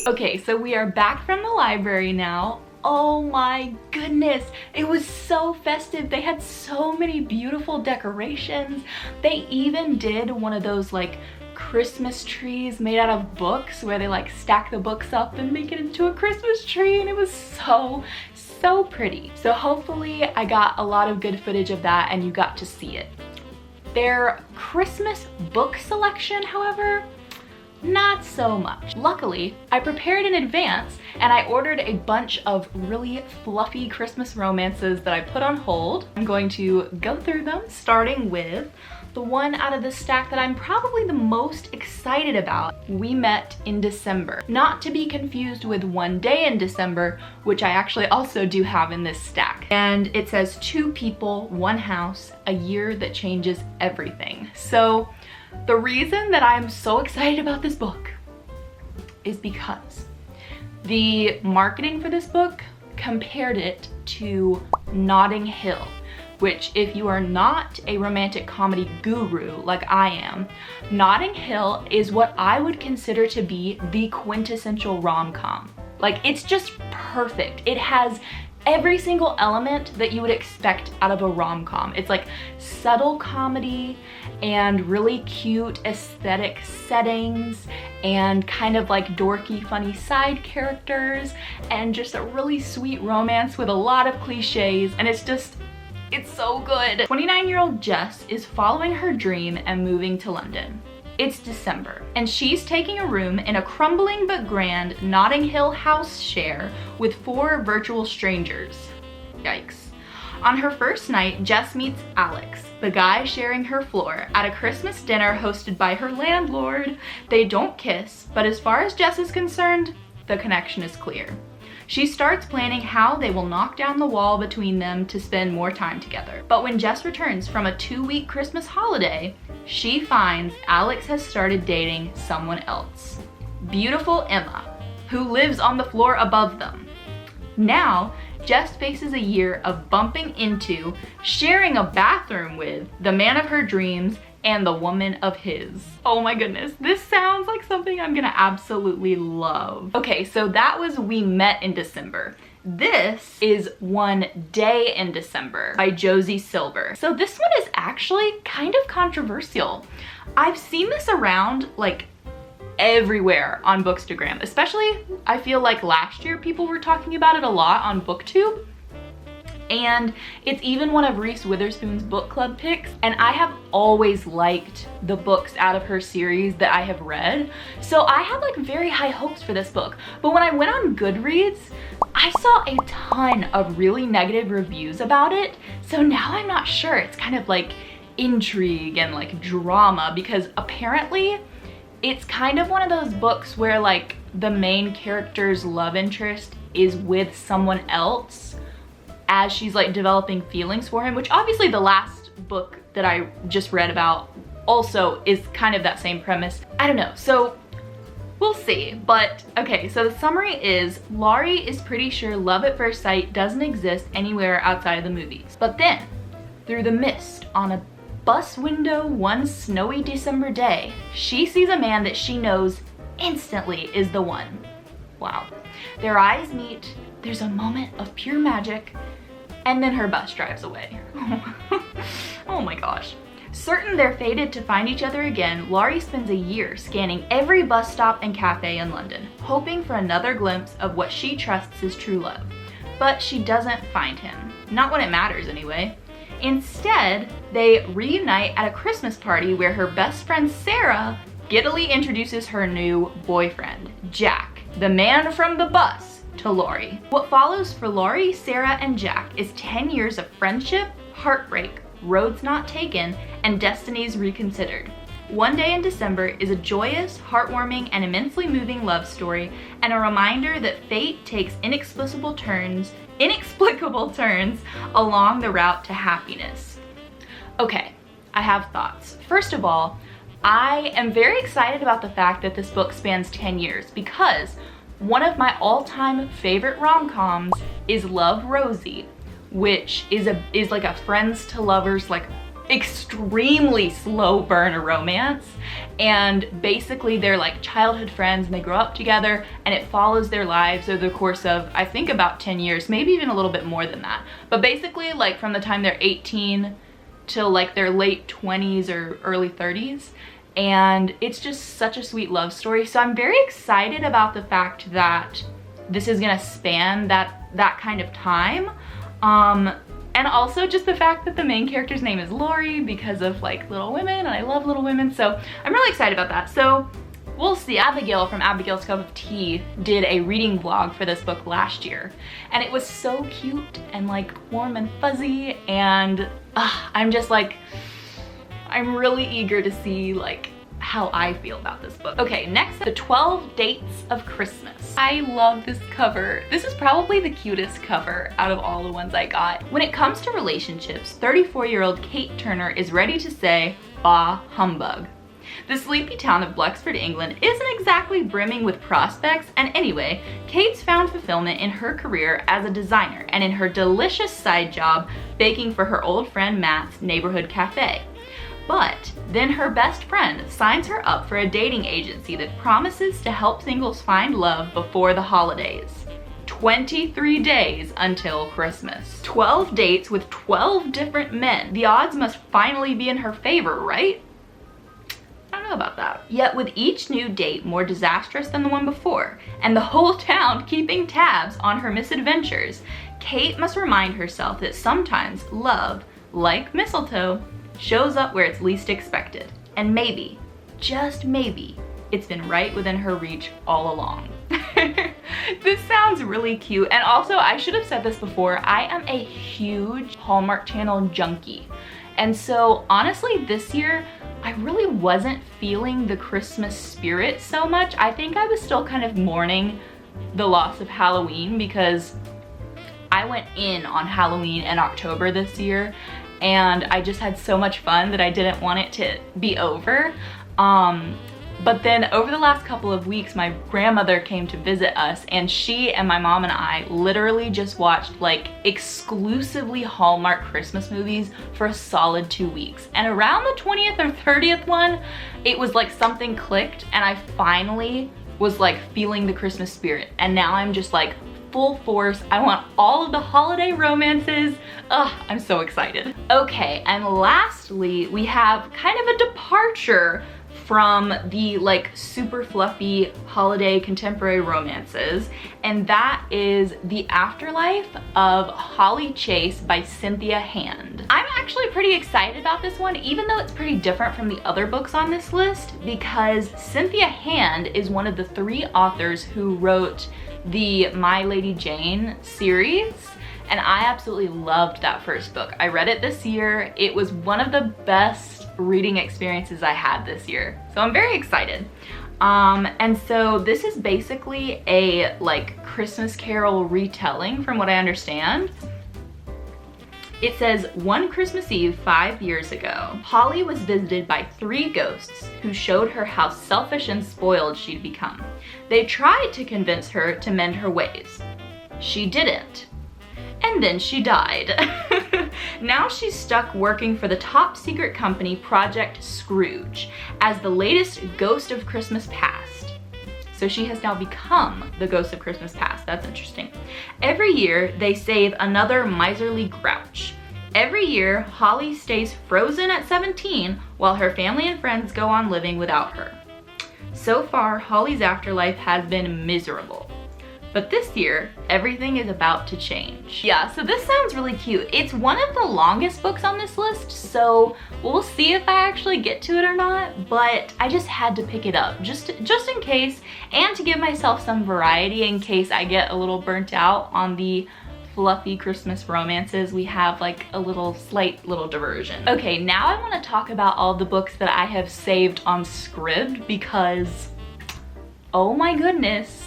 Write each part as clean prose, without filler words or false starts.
Okay, so we are back from the library now. Oh my goodness, it was so festive. They had so many beautiful decorations. They even did one of those like Christmas trees made out of books where they like stack the books up and make it into a Christmas tree, and it was so pretty. So hopefully I got a lot of good footage of that and you got to see it. Their Christmas book selection, however, not so much. Luckily, I prepared in advance and I ordered a bunch of really fluffy Christmas romances that I put on hold. I'm going to go through them, starting with the one out of the stack that I'm probably the most excited about. We Met in December. Not to be confused with One Day in December, which I actually also do have in this stack. And it says 2 people, 1 house, a year that changes everything. So the reason that I'm so excited about this book is because the marketing for this book compared it to Notting Hill, which, if you are not a romantic comedy guru like I am, Notting Hill is what I would consider to be the quintessential rom-com. Like, it's just perfect. It has every single element that you would expect out of a rom-com. It's like subtle comedy and really cute aesthetic settings and kind of like dorky, funny side characters and just a really sweet romance with a lot of cliches, and it's so good. 29-year-old Jess is following her dream and moving to London. It's December, and she's taking a room in a crumbling but grand Notting Hill house share with 4 virtual strangers. Yikes. On her first night, Jess meets Alex, the guy sharing her floor, at a Christmas dinner hosted by her landlord. They don't kiss, but as far as Jess is concerned, the connection is clear. She starts planning how they will knock down the wall between them to spend more time together. But when Jess returns from a 2-week Christmas holiday, she finds Alex has started dating someone else. Beautiful Emma, who lives on the floor above them. Now, Jess faces a year of bumping into, sharing a bathroom with, the man of her dreams and the woman of his. Oh my goodness, this sounds like something I'm gonna absolutely love. Okay, so that was We Met in December. This is One Day in December by Josie Silver. So this one is actually kind of controversial. I've seen this around like everywhere on Bookstagram, especially I feel like last year people were talking about it a lot on BookTube. And it's even one of Reese Witherspoon's book club picks, and I have always liked the books out of her series that I have read, so I had like very high hopes for this book. But when I went on Goodreads, I saw a ton of really negative reviews about it, so now I'm not sure. It's kind of like intrigue and like drama, because apparently it's kind of one of those books where like the main character's love interest is with someone else as she's like developing feelings for him, which obviously the last book that I just read about also is kind of that same premise. I don't know, so we'll see. But okay, so the summary is Laurie is pretty sure love at first sight doesn't exist anywhere outside of the movies. But then, through the mist on a bus window one snowy December day, she sees a man that she knows instantly is the one. Wow. Their eyes meet, there's a moment of pure magic, and then her bus drives away. Oh my gosh. Certain they're fated to find each other again, Laurie spends a year scanning every bus stop and cafe in London, hoping for another glimpse of what she trusts is true love. But she doesn't find him. Not when it matters, anyway. Instead, they reunite at a Christmas party where her best friend Sarah giddily introduces her new boyfriend, Jack, the man from the bus, to Laurie. What follows for Laurie, Sarah, and Jack is 10 years of friendship, heartbreak, roads not taken, and destinies reconsidered. One Day in December is a joyous, heartwarming, and immensely moving love story, and a reminder that fate takes inexplicable turns along the route to happiness. Okay, I have thoughts. First of all, I am very excited about the fact that this book spans 10 years because one of my all-time favorite rom-coms is Love, Rosie, which is like a friends to lovers like extremely slow burn romance, and basically they're like childhood friends and they grow up together, and it follows their lives over the course of, I think, about 10 years, maybe even a little bit more than that. But basically, like, from the time they're 18 till like their late 20s or early 30s, and it's just such a sweet love story. So I'm very excited about the fact that this is gonna span that kind of time. And also just the fact that the main character's name is Lori because of like Little Women, and I love Little Women, so I'm really excited about that. So we'll see. Abigail from Abigail's Cup of Tea did a reading vlog for this book last year, and it was so cute and like warm and fuzzy, and I'm just like, I'm really eager to see like how I feel about this book. Okay, next, The 12 Dates of Christmas. I love this cover. This is probably the cutest cover out of all the ones I got. When it comes to relationships, 34-year-old Kate Turner is ready to say, bah humbug. The sleepy town of Bluxford, England isn't exactly brimming with prospects, and anyway, Kate's found fulfillment in her career as a designer and in her delicious side job baking for her old friend Matt's neighborhood cafe. But then her best friend signs her up for a dating agency that promises to help singles find love before the holidays. 23 days until Christmas. 12 dates with 12 different men. The odds must finally be in her favor, right? I don't know about that. Yet with each new date more disastrous than the one before, and the whole town keeping tabs on her misadventures, Kate must remind herself that sometimes love, like mistletoe, shows up where it's least expected. And maybe, just maybe, it's been right within her reach all along. This sounds really cute. And also, I should have said this before, I am a huge Hallmark Channel junkie. And so honestly, this year, I really wasn't feeling the Christmas spirit so much. I think I was still kind of mourning the loss of Halloween because I went in on Halloween in October this year, and I just had so much fun that I didn't want it to be over. But then over the last couple of weeks, my grandmother came to visit us, and she and my mom and I literally just watched like exclusively Hallmark Christmas movies for a solid 2 weeks. And around the 20th or 30th one, it was like something clicked and I finally was like feeling the Christmas spirit. And now I'm just like full force. I want all of the holiday romances. Ugh, I'm so excited. Okay, and lastly, we have kind of a departure from the like super fluffy holiday contemporary romances, and that is The Afterlife of Holly Chase by Cynthia Hand. I'm actually pretty excited about this one, even though it's pretty different from the other books on this list, because Cynthia Hand is one of the 3 authors who wrote the My Lady Jane series, and I absolutely loved that first book. I read it this year. It was one of the best reading experiences I had this year, so I'm very excited. And so this is basically a like Christmas Carol retelling from what I understand. It says, one Christmas Eve 5 years ago, Holly was visited by 3 ghosts who showed her how selfish and spoiled she'd become. They tried to convince her to mend her ways. She didn't. And then she died. Now she's stuck working for the top secret company Project Scrooge as the latest ghost of Christmas past. So she has now become the ghost of Christmas past. That's interesting. Every year they save another miserly grouch. Every year Holly stays frozen at 17 while her family and friends go on living without her. So far, Holly's afterlife has been miserable. But this year, everything is about to change. Yeah, so this sounds really cute. It's one of the longest books on this list, so we'll see if I actually get to it or not, but I just had to pick it up just in case, and to give myself some variety in case I get a little burnt out on the fluffy Christmas romances. We have like a slight little diversion. Okay, now I want to talk about all the books that I have saved on Scribd because, oh my goodness,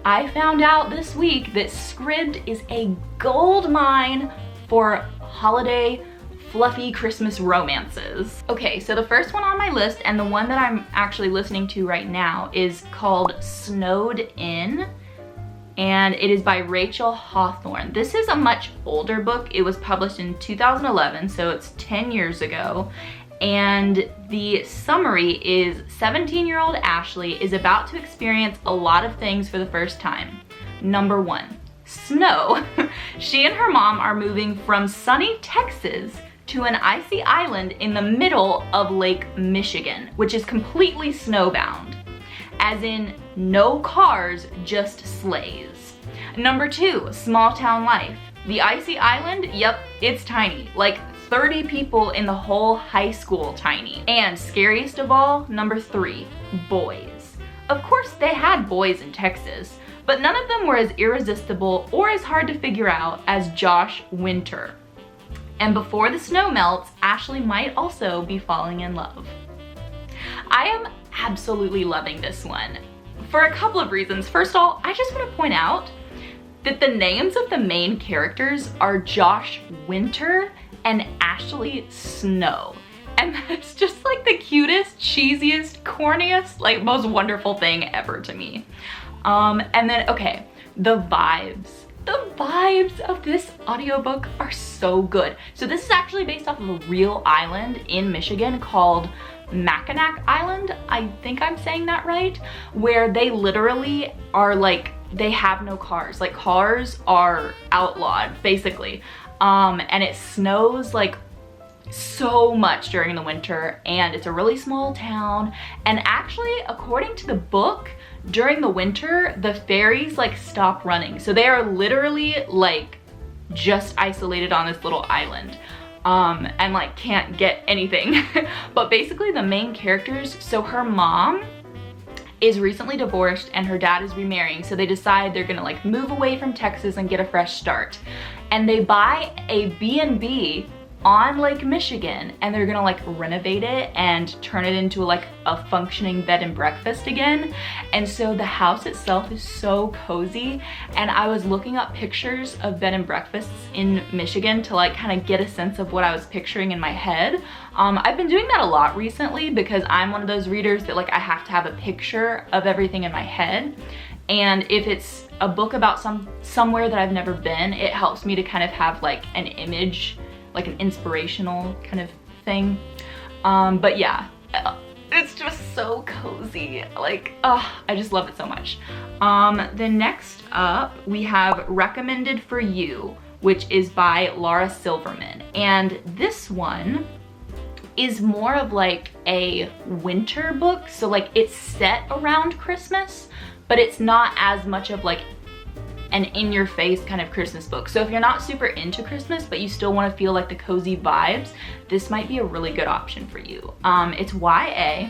I found out this week that Scribd is a gold mine for holiday fluffy Christmas romances. Okay, so the first one on my list, and the one that I'm actually listening to right now, is called Snowed In. and it is by Rachel Hawthorne. This is a much older book. It was published in 2011, so it's 10 years ago. And the summary is 17-year-old Ashley is about to experience a lot of things for the first time. Number 1, snow. She and her mom are moving from sunny Texas to an icy island in the middle of Lake Michigan, which is completely snowbound. As in, no cars, just sleighs. Number 2, small town life. The icy island, yep, it's tiny. Like 30 people in the whole high school tiny. And scariest of all, number 3, boys. Of course they had boys in Texas, but none of them were as irresistible or as hard to figure out as Josh Winter. And before the snow melts, Ashley might also be falling in love. I am absolutely loving this one for a couple of reasons. First of all, I just want to point out that the names of the main characters are Josh Winter and Ashley Snow. And that's just like the cutest, cheesiest, corniest, like most wonderful thing ever to me. And then, okay, the vibes. The vibes of this audiobook are so good. So this is actually based off of a real island in Michigan called Mackinac Island, I think I'm saying that right, where they literally are like, they have no cars. Like cars are outlawed, basically. And it snows like so much during the winter, and it's a really small town. And actually, according to the book, during the winter, the ferries like stop running. So they are literally like just isolated on this little island. And like can't get anything. But basically the main characters, so her mom is recently divorced and her dad is remarrying, so they decide they're gonna like move away from Texas and get a fresh start. And they buy a B&B on Lake Michigan, and they're gonna like renovate it and turn it into like a functioning bed and breakfast again. And so the house itself is so cozy, and I was looking up pictures of bed and breakfasts in Michigan to like kind of get a sense of what I was picturing in my head. I've been doing that a lot recently because I'm one of those readers that like I have to have a picture of everything in my head. And if it's a book about somewhere that I've never been, it helps me to kind of have like an image, like an inspirational kind of thing. But yeah, it's just so cozy. Like, oh, I just love it so much. The next up, we have Recommended for You, which is by Laura Silverman. And this one is more of like a winter book. So like it's set around Christmas, but it's not as much of like an in-your-face kind of Christmas book. So if you're not super into Christmas, but you still want to feel like the cozy vibes, this might be a really good option for you. It's YA,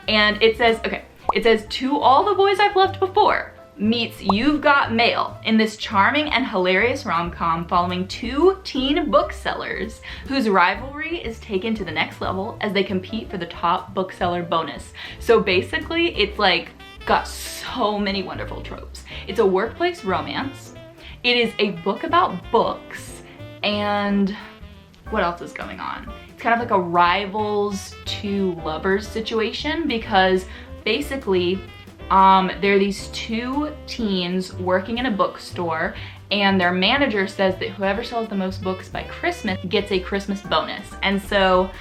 and it says, okay, it says, To All the Boys I've Loved Before meets You've Got Mail in this charming and hilarious rom-com following two teen booksellers whose rivalry is taken to the next level as they compete for the top bookseller bonus. So basically, it's like got so many wonderful tropes. It's a workplace romance. It is a book about books, and what else is going on? It's kind of like a rivals to lovers situation, because basically there are these two teens working in a bookstore, and their manager says that whoever sells the most books by Christmas gets a Christmas bonus. And so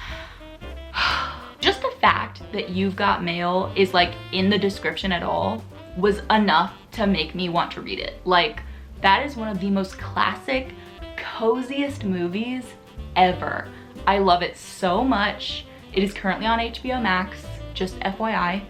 just the fact that You've Got Mail is like in the description at all was enough to make me want to read it. Like, that is one of the most classic, coziest movies ever. I love it so much. It is currently on HBO Max, just FYI.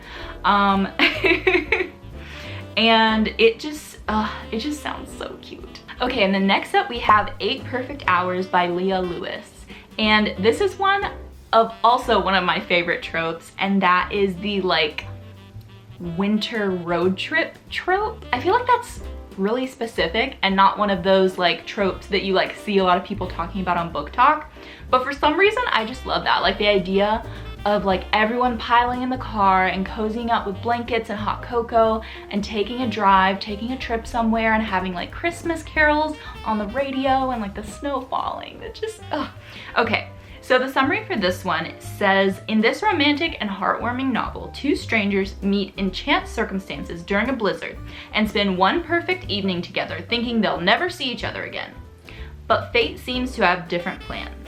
And it just sounds so cute. Okay, and then next up we have 8 Perfect Hours by Leah Lewis. And this is one of also one of my favorite tropes, and that is the like winter road trip trope. I feel like that's really specific and not one of those like tropes that you like see a lot of people talking about on Book Talk. But for some reason, I just love that. Like the idea of like everyone piling in the car and cozying up with blankets and hot cocoa and taking a drive, taking a trip somewhere and having like Christmas carols on the radio and like the snow falling. It just, ugh. Okay, So the summary for this one says, in this romantic and heartwarming novel, two strangers meet in chance circumstances during a blizzard and spend one perfect evening together thinking they'll never see each other again. But fate seems to have different plans.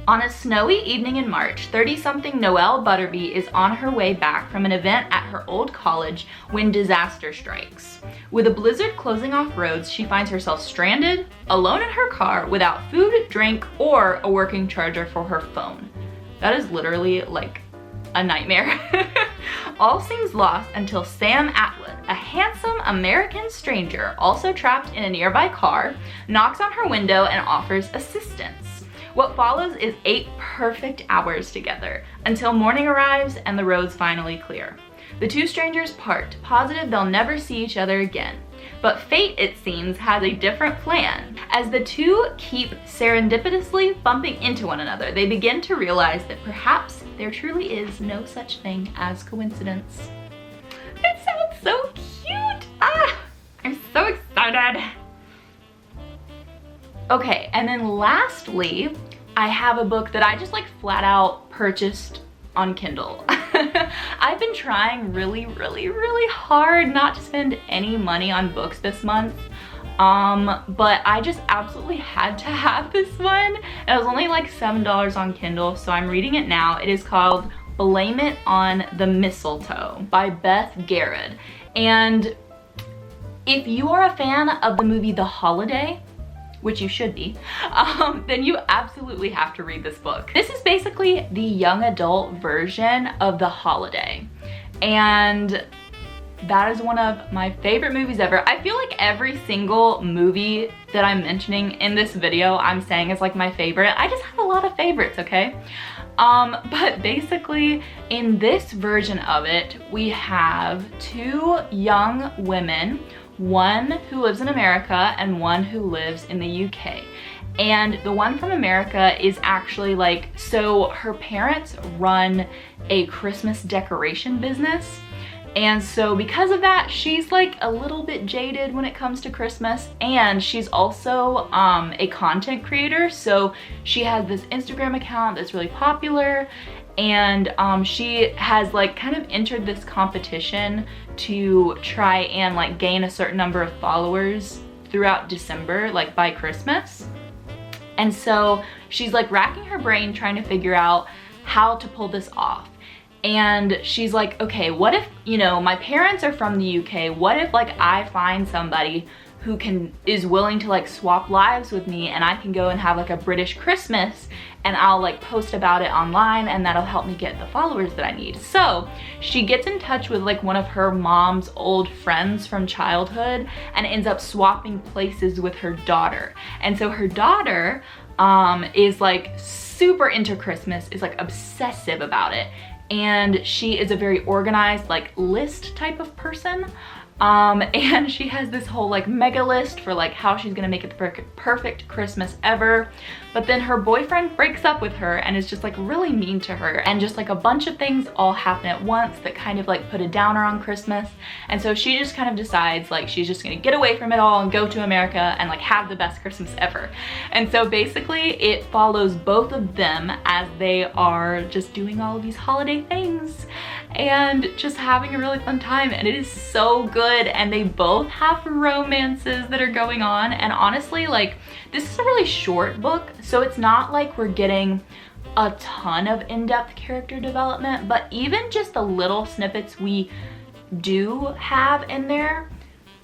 On a snowy evening in March, 30-something Noelle Butterby is on her way back from an event at her old college when disaster strikes. With a blizzard closing off roads, she finds herself stranded, alone in her car, without food, drink, or a working charger for her phone. That is literally like a nightmare. All seems lost until Sam Atwood, a handsome American stranger also trapped in a nearby car, knocks on her window and offers assistance. What follows is 8 perfect hours together, until morning arrives and the roads finally clear. The two strangers part, positive they'll never see each other again. But fate, it seems, has a different plan. As the two keep serendipitously bumping into one another, they begin to realize that perhaps there truly is no such thing as coincidence. It sounds so cute! Ah, I'm so excited! Okay, and then lastly, I have a book that I just like flat out purchased on Kindle. I've been trying really hard not to spend any money on books this month, but I just absolutely had to have this one. It was only like $7 on Kindle, so I'm reading it now. It is called Blame It on the Mistletoe by Beth Garrett. And if you are a fan of the movie The Holiday, which you should be, then you absolutely have to read this book. This is basically the young adult version of The Holiday, and that is one of my favorite movies ever. I feel like every single movie that I'm mentioning in this video I'm saying is like my favorite. I just have a lot of favorites, okay? But basically in this version of it, we have two young women, one who lives in America and one who lives in the UK. And the one from America is actually like, so her parents run a Christmas decoration business. And so because of that, she's like a little bit jaded when it comes to Christmas. And she's also a content creator. So she has this Instagram account that's really popular. And she has like kind of entered this competition to try and like gain a certain number of followers throughout December, like by Christmas. And so she's like racking her brain trying to figure out how to pull this off. And she's like, okay, what if, you know, my parents are from the UK, what if like I find somebody who is willing to like swap lives with me, and I can go and have like a British Christmas, and I'll like post about it online, and that'll help me get the followers that I need. So she gets in touch with like one of her mom's old friends from childhood and ends up swapping places with her daughter. And so her daughter is like super into Christmas, is like obsessive about it. And she is a very organized, like list type of person. And she has this whole like mega list for like how she's gonna make it the perfect Christmas ever. But then her boyfriend breaks up with her and is just like really mean to her, and just like a bunch of things all happen at once that kind of like put a downer on Christmas. And so she just kind of decides like she's just gonna get away from it all and go to America and like have the best Christmas ever. And so basically it follows both of them as they are just doing all of these holiday things and just having a really fun time, and it is so good. And they both have romances that are going on, and honestly, like, this is a really short book, so it's not like we're getting a ton of in-depth character development, but even just the little snippets we do have in there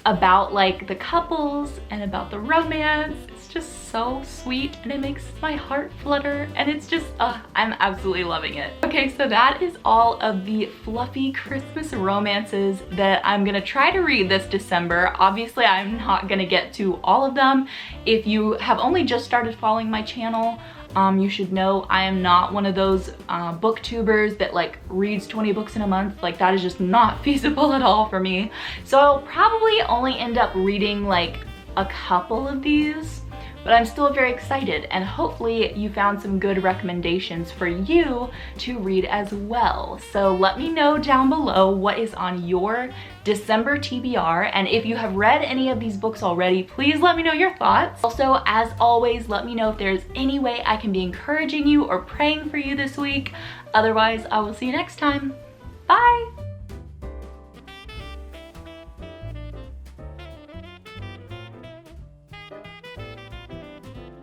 about like the couples and about the romance, it's just so sweet and it makes my heart flutter, and it's just I'm absolutely loving it. Okay, so that is all of the fluffy Christmas romances that I'm gonna try to read this December. Obviously I'm not gonna get to all of them. If you have only just started following my channel, you should know I am not one of those booktubers that like reads 20 books in a month. Like, that is just not feasible at all for me. So I'll probably only end up reading like a couple of these, but I'm still very excited, and hopefully you found some good recommendations for you to read as well. So let me know down below what is on your December TBR, and if you have read any of these books already, please let me know your thoughts. Also, as always, let me know if there's any way I can be encouraging you or praying for you this week. Otherwise, I will see you next time. Bye!